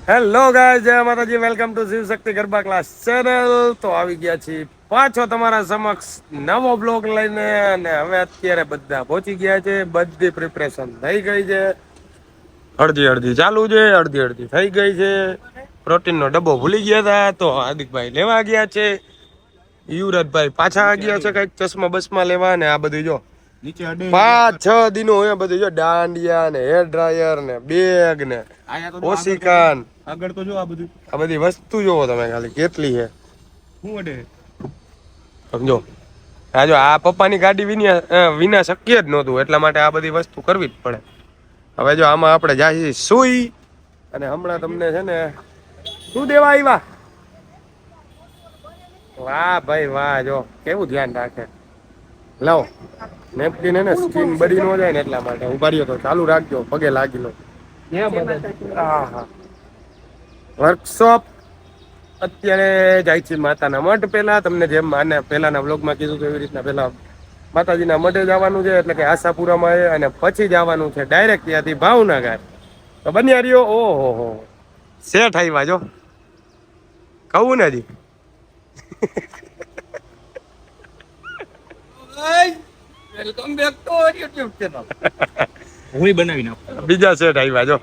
Hello guys, Jai Mataji. Welcome to Shiv Shakti Garba class channel. તો આવી ગયા છીએ પાછો તમારા સમક્ષ નવો બ્લોગ લઈને. અને હવે અત્યારે બધા પહોંચી ગયા છે. બધી પ્રિપરેશન થઈ ગઈ છે. અડધી અડધી ચાલુ છે, અડધી અડધી થઈ ગઈ છે. પ્રોટીનનો ડબ્બો ભૂલી ગયા હતા તો હાર્દિકભાઈ લેવા ગયા છે. યુવરાજભાઈ પાછા ગયા છે કઈક ચશ્મા બસમાં લેવા. ને આ બધું જો 5-6 દિનો હોય બધું જો, દાંડિયા ને હેર ડ્રાયર ને બેગ ને ઓશિકાન. આગળ તો જો આ બધી વસ્તુ જોવો તમે ખાલી કેટલી છે. શું અડે સમજો આ જો, આ પપ્પાની ગાડી વિના શક્ય જ નહોતું, એટલા માટે આ બધી વસ્તુ કરવી જ પડે. હવે જો આમાં આપણે જાય સુઈ, અને હમણાં તમને છે ને શું દેવા આવ્યા. વાહ ભાઈ વાહ, જો કેવું ધ્યાન રાખે. લાવો નેપકિન ને સ્કીન બળી ન જાય ને એટલા માટે ઉભા રહ્યો તો ચાલુ રાખજો, પગે લાગી લો. હા હા, વર્કશોપ અત્યારે જાય છે માતાના મઢ. પેલા તમને જેમ માને પેલાના વ્લોગમાં કીધું તો એવી રીતના પેલા માતાજીના મઢે જવાનું છે, એટલે કે આશાપુરામાં છે, અને પછી જવાનું છે ડાયરેક્ટ ત્યાંથી ભાવનગર. તો બન્યા રહ્યો. ઓહો હો, શેઠ આવ્યા જો, કહું ને હજી. Welcome back to YouTube channel. હું બનાવી નાખું. બીજા શેઠ આવ્યા જો.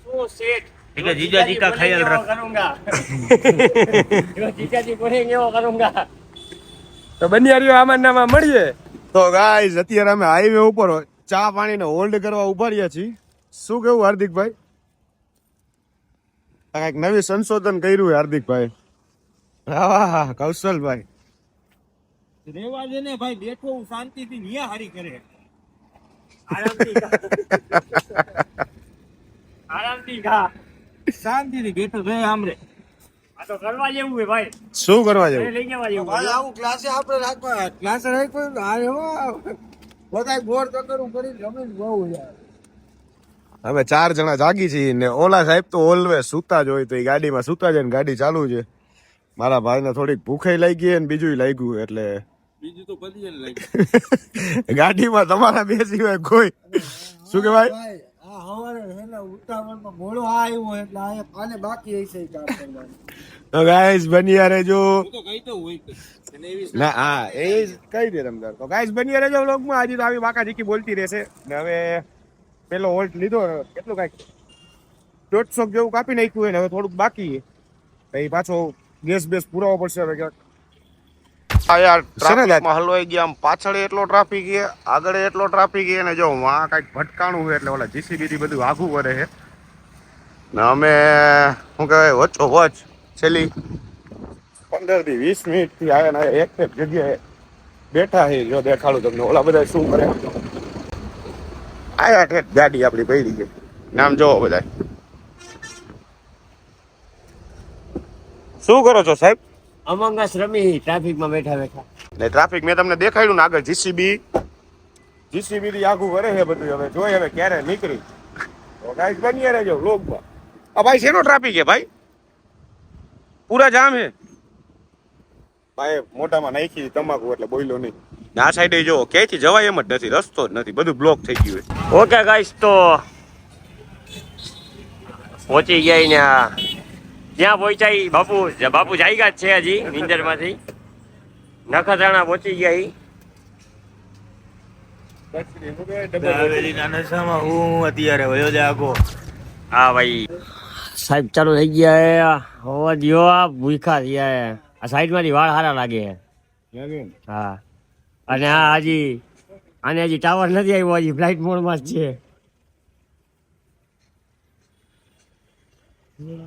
ઓ શેઠ, ठीक है जीजा जी का ख्याल रख करूंगा. जो जीजा जी बोलेंगे वो करूंगा. તો બન્યા રહ્યો આમાં નામાં મળીએ. તો ગાઈઝ અત્યારે અમે હાઈવે ઉપર ચા પાણીને હોલ્ડ કરવા ઉભા રહ્યા છીએ. શું કેવું હાર્દિકભાઈ? કઈક નવી સંશોધન કર્યું છે હાર્દિકભાઈ. હા કૌશલભાઈ રેવા દે ને ભાઈ, બેઠો હું શાંતિથી નિયા હારી કરે. આરામથી આરામથી ખા, શાંતિથી બેઠો છે આમરે. આ તો કરવા જેવું છે ભાઈ. શું કરવા જેવું? લઈ જવા જેવું ભાઈ આવું ક્લાસે આપણે રાખવા ક્લાસે રાખ્યું આ એવો બધા બોર કકરું કરી જમીન બહુ યાર. અમે 4 જણા જાગી છીએ ને ઓલા સાહેબ તો ઓલવેઝ સુતા જ હોય, તો એ ગાડીમાં સુતા જાય ને ગાડી ચાલુ છે. મારા ભાઈને થોડીક ભૂખે લાગી અને બીજું લાગ્યું, એટલે બીજું તો બધી લાગી ગાડીમાં તમારા બે સિવાય કોઈ. શું કહેવાય? ભાઈ આ હવારે હેલા ઉતાવળમાં મોડો આવ્યો એટલે આ આને બાકી હશે કામ કરવાનું. તો ગાઈસ બન્યા રહેજો. તો કઈ તો હોય ના હા એ કઈ દે રમદાર. તો ગાઈસ બન્યા રહેજો વ્લોગમાં. આજે તો આવી બાકા જીકી બોલતી રહેશે. ને હવે પેલો હોલ્ટ લીધો, કેટલું કાંઈક 150 જેવું કાપી નાખ્યું હોય ને હવે થોડુંક બાકી છે. પાછો ગેસ બેસ પુરાવો પડશે હવે ક્યાંક. ટ્રાફિકમાં હલવાઈ ગયા. આમ પાછળ એટલો ટ્રાફિક છે, આગળ એટલો ટ્રાફિક છે, ને જો વાં કાંઈક ભટકાણું છે, એટલે ઓલા જીસીબી બધું આઘું કરે છે. ને અમે શું કહેવાય વચ્ચો વચ છેલ્લી 15 થી 20 મિનિટ થી આવ્યા ને એક જગ્યાએ બેઠા છે. જો દેખાડું તમને, ઓલા બધા શું કરે. આયા ઠેઠ ગાડી આપણી પડી છે. નામ જોવો બધા. શું કરો છો સાહેબ? અમંગસ રમી ટ્રાફિકમાં બેઠા બેઠા. ને ટ્રાફિક મેં તમને દેખાડ્યું ને આગળ જીસીબી થી આખું વરે છે બધું. હવે જોઈએ હવે ક્યારે નીકળી. તો ગાઈસ બન્યા રહેજો વ્લોગમાં. આ ભાઈ શેનો ટ્રાફિક છે ભાઈ? પૂરા જામ છે ભાઈ. મોઢામાં નાખી તમાકુ એટલે બોલ્યો નહીં. આ સાઈડે જો ક્યાંયથી જવાય એમ જ નથી, રસ્તો જ નથી, બધું બ્લોક થઈ ગયું છે. ઓકે ગાઈસ, તો પહોંચી ગયા ને જ્યાં પહોંચ્યા બાપુ જાગ્યા જ છે હજી નીંદરમાંથી. નખત્રાણા પહોંચી ગયા. હું અત્યારે વયો જાગો. હા ભાઈ સાહેબ ચાલુ થઈ ગયા. હોવા દિયો, આ ભૂખા થયા. આ સાઈડ માંથી વાળ સારા લાગે. હા, અને આ આને હજી ટાવર નથી આવ્યો, હજી ફ્લાઇટ મોડમાં જ છે.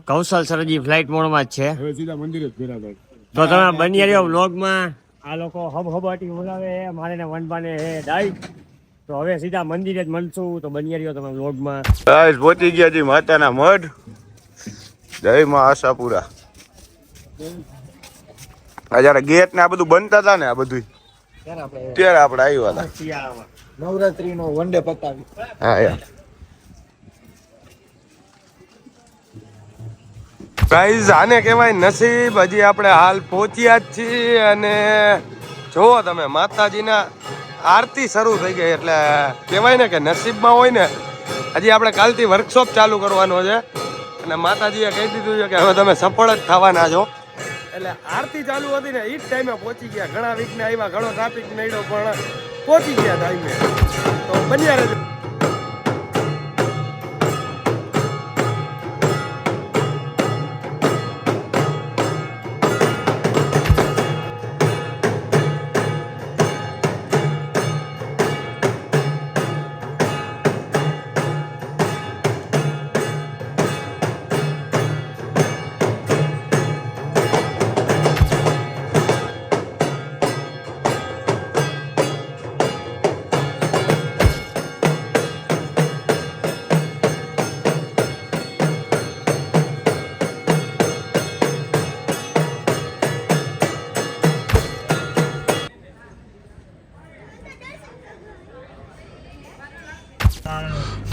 કૌશલ સર હજી ફ્લાઇટ મોડમાં જ છે. હવે સીધા મંદિરે જ ફેરા ભાઈ. તો તમે બની રહ્યો વ્લોગમાં. આ લોકો હબાટી બોલાવે મારે ને વનપાને હે ડાઈ. તો હવે સીધા મંદિરે જ મળશું. તો બની રહ્યો તમે વ્લોગમાં. ગાઈસ પહોંચી ગયા જી માતાના મઢ. જય માં આશાપુરા. આ જયારે ગેટ ને આ બધું બનતા હતા ને, આ બધું ત્યારે આપણે આવ્યા હતા. નવરાત્રી નો વન ડે પતાવી. હા યાર ગાઈઝ, આને કહેવાય નસીબ. હજી આપણે હાલ પહોંચ્યા જ છીએ. અને જુઓ તમે, માતાજીના આરતી શરૂ થઈ ગઈ, એટલે કહેવાય ને કે નસીબમાં હોય ને. હજી આપણે કાલથી વર્કશોપ ચાલુ કરવાનો છે. અને માતાજીએ કહી દીધું છે કે હવે તમે સફળ જ થવાના છો. એટલે આરતી ચાલુ હતી ને એ જ ટાઈમે પહોંચી ગયા. ઘણા વીકને આવ્યા, ઘણો ટ્રાફિક નડ્યો, પણ પહોંચી ગયા ટાઈમે. તો બન્યા રહેજો.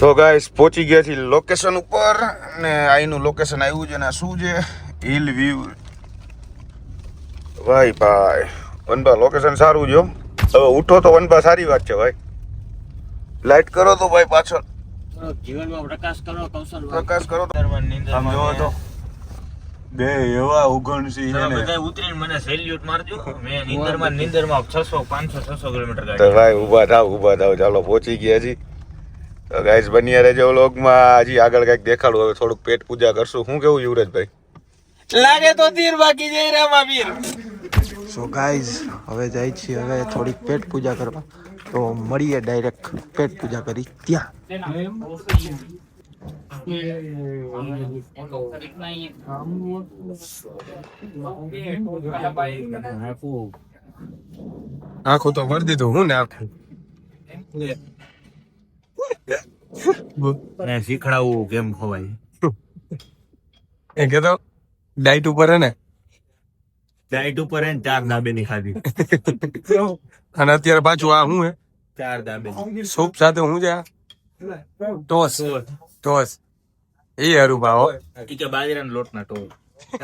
તો ગાઈસ પહોંચી ગયા છીએ લોકેશન ઉપર અને અહીંનું લોકેશન આવ્યું છે ને આ શું છે હિલ વ્યૂ. ભાઈ વનબા લોકેશન સારું છે. હવે ઉઠો તો વનબા સારી વાત છે ભાઈ. લાઈટ કરો તો ભાઈ પાછળ જીવનમાં પ્રકાશ કરો કૌશલ પ્રકાશ કરો તો આમ જોવો તો બે એવા ઉગણસી છે ને બધા ઉતરીને મને સેલ્યુટ મારજો. મેં નીંદરમાં 600 500 600 કિલોમીટર તો ગાડી. ભાઈ ઊભા થાવ ચાલો પહોંચી ગયા છીએ. તો ગાઈસ બન્યા રહેજો વ્લોગમાં. હજી આગળ કંઈક દેખાડું. હવે થોડુંક પેટ પૂજા કરશું. શું કેવું યુવરાજભાઈ? લાગે તો તીર બાકી જઈ રામા વીર. સો ગાઈઝ હવે જાય છીએ હવે થોડીક પેટ પૂજા કરવા. તો મળીએ ડાયરેક્ટ પેટ પૂજા કરી ત્યાં. આખું તો ભરી દીધું હું ને આખું. શીખડાવું કેમ ખવાય. એ કહેતો ડાઈટ ઉપર હે ને, ડાઈટ ઉપર હે ને 4 દાબેલી ખાધી. અને અત્યારે પાછું આ શું હે 4 દાબેલી સૂપ સાથે હું છે આ ટોસ એ હરું ભાવ ઈ કે બાજરાના લોટના ટોળ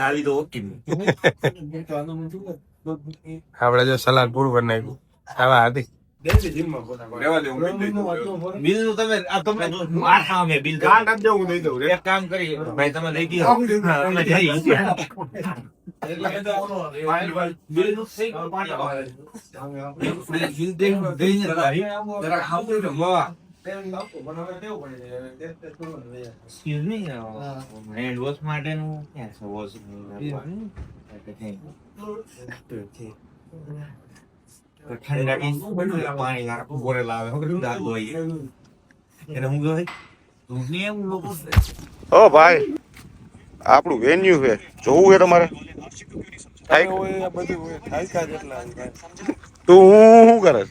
આવી તો ઓકે. આપણે જો સલાડ પૂરું કરી નાખ્યું. આવા હતી બિલ તમે આ તમે માર ખાવ મે બિલ એક કામ કરી ભાઈ તમે લઈ ગયો અમે જઈ બિલ નું સહી બિલ દઈને જરા ખાવ તો મોવા. Excuse me, hand wash માટેનું ક્યાં છે વોશ? ઠંડા પાણી નાખું બોરે લાવે દાંત ધોઈએ એને હું કહે તું ને એવું લોકો ઓ ભાઈ આપણું વેન્યુ છે જોવું છે તમારે? તું શું કરે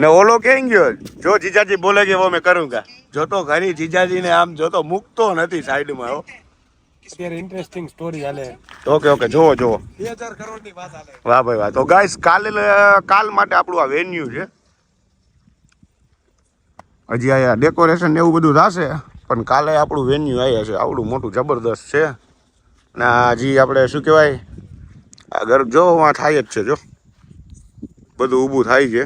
ને ઓલો ક્યાં ગયો? જો જીજાજી બોલે કે મેં કરુંગા. જો તો ઘણી જીજાજી ને આમ જો તો મૂકતો નથી સાઈડમાં. હો અત્યારે ઇન્ટરેસ્ટિંગ સ્ટોરી હાલે. ઓકે જોવો 2000 કરોડની વાત હાલે. વાહ ભાઈ વાહ. તો ગાઈસ કાલ માટે આપણું આ વેન્યુ છે. હજી અહીંયા ડેકોરેશન એવું બધું થશે પણ કાલે આપણું વેન્યુ આવ્યા છે. આવડું મોટું જબરદસ્ત છે. ને હજી આપણે શું કહેવાય આ ઘર જો આ થાય જ છે. જો બધું ઊભું થાય છે.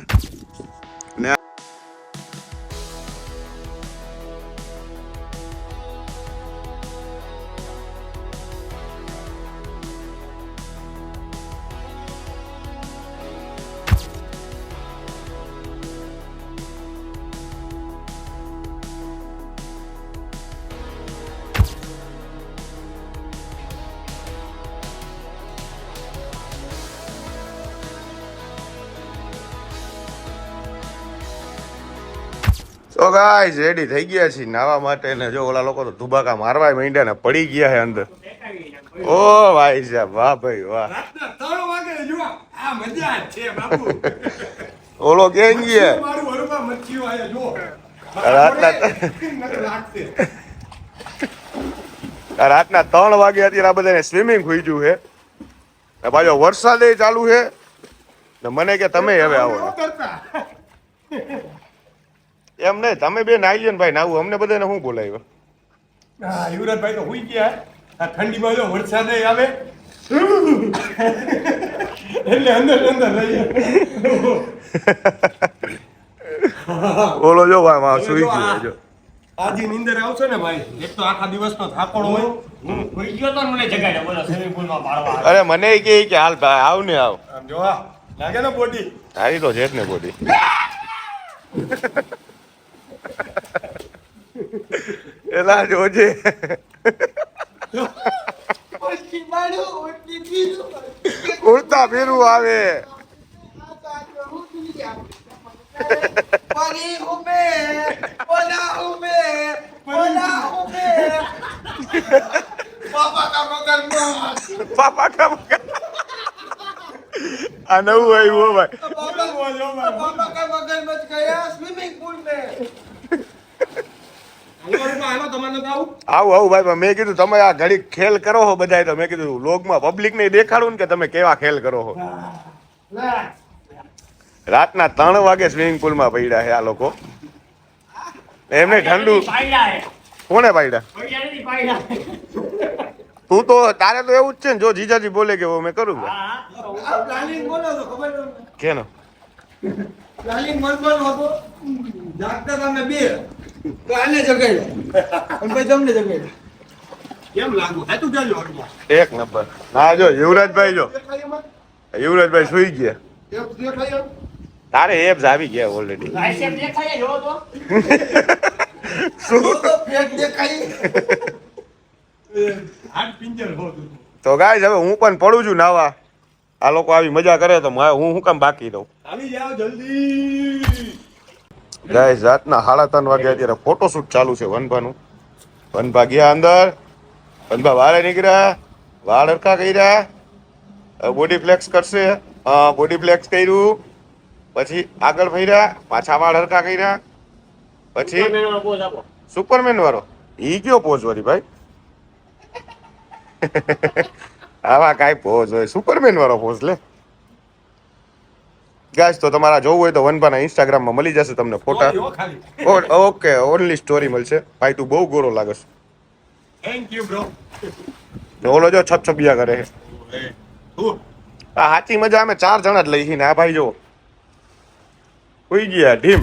તો ગાઈસ રેડી થઈ ગયા છીએ નાવા માટે. ને જો ઓલા લોકો તો ધુબાકા મારવા માંડ્યા ને પડી ગયા છે અંદર. ઓ ભાઈ સાહેબ વાહ ભાઈ વાહ. ઓલો ક્યાં ગયા? રાતના 3 વાગે અત્યારે આ બધાને સ્વિમિંગ ખુઈ ગયું છે. પાછો વરસાદ ચાલુ છે ને મને કે તમે હવે આવો. એમ નહીં તમે બે નાઈ લ્યો ને ભાઈ નાવું. અમને બધાને શું બોલાવ્યો? હા યુવરાજભાઈ તો હુઈ ગયા. આ ઠંડીમાં જો વરસાદ આવે એટલે અંદર રહી ઓલો જો ભાઈ સુઈ ગયો જો. આજી નીંદર આવશે ને ભાઈ, એક તો આખા દિવસનો થાકોડો હોય. કોઈ ગયો તો મને જગાડે બોલો સ્વિમિંગ પુલમાં પાડવા. અરે મને ઈ કે હાલ ભાઈ આવ ને આવ. આમ જો આ લાગે ને બોડી. હારી તો છે જ ને બોડી. એલા જોજે. ઉડતા ફેરવું આવે. પાપા કા મગર. આ નવું આવ્યું હો ભાઈ. હાલો તમારે તો આવું. આવું ભાઈ પણ મેં કીધું તમે આ ઘડી ખેલ કરો છો બધાય, તો મેં કીધું લોગમાં પબ્લિક ને દેખાડું ને કે તમે કેવા ખેલ કરો છો. રાતના 3 વાગે સ્વિમિંગ પુલમાં પડ્યા છે આ લોકો. એમને ઠંડુ પાડ્યા હે. કોને પાડ્યા? પૈસા નથી પાડ્યા. તું તો તારે તો એવું જ છે ને, જો જીજાજી બોલે કે મેં કરું કે હા. કેનો કેમ લાગુ? આ તું ચાલ્યો હળવા. એક નંબર. હા જો યુવરાજભાઈ, જો યુવરાજભાઈ સુઈ ગયા. તારે એબ્સ આવી ગયા ઓલરેડી. લાઈસેન્સ દેખાય જો તો. હાથ પિંજર હો તું. તો ગાઈસ હવે હું પણ પડું છું નાવા. આ લોકો આવી મજા કરે તો હું શું કામ બાકી રહું. આવી જાઓ જલ્દી. ગાઈસ રાતના 3:30 વાગે અત્યારે ફોટોશૂટ ચાલુ છે વનભાનું. વનભા ગયા અંદર, વનભા બહાર નીકળ્યા, વાળ હરખા કર્યા, બોડી ફ્લેક્સ કરશે. બોડી ફ્લેક્સ કર્યું, પછી આગળ ફર્યા, પાછા વાળ હરખા કર્યા, પછી પોઝ આપો. સુપરમેન વાળો ઈ કયો પોઝ વળી ભાઈ? આવા કાંઈ પોઝ હોય, સુપરમેન વાળો પોઝ લે. ગાઈસ તો તમારા જોવું હોય તો વનભાના ઇન્સ્ટાગ્રામમાં મળી જશે તમને ફોટા. જો ખાલી. ઓકે ઓનલી સ્ટોરી મળશે. ભાઈ તું બહુ ગોરો લાગે છે. Thank you bro. ઓલો જો છપછપિયા કરે છે. હું આ સાચી મજા અમે 4 જણા જ લઈ છીએ ને આ ભાઈ જો ઉઈ ગયા ઢીમ.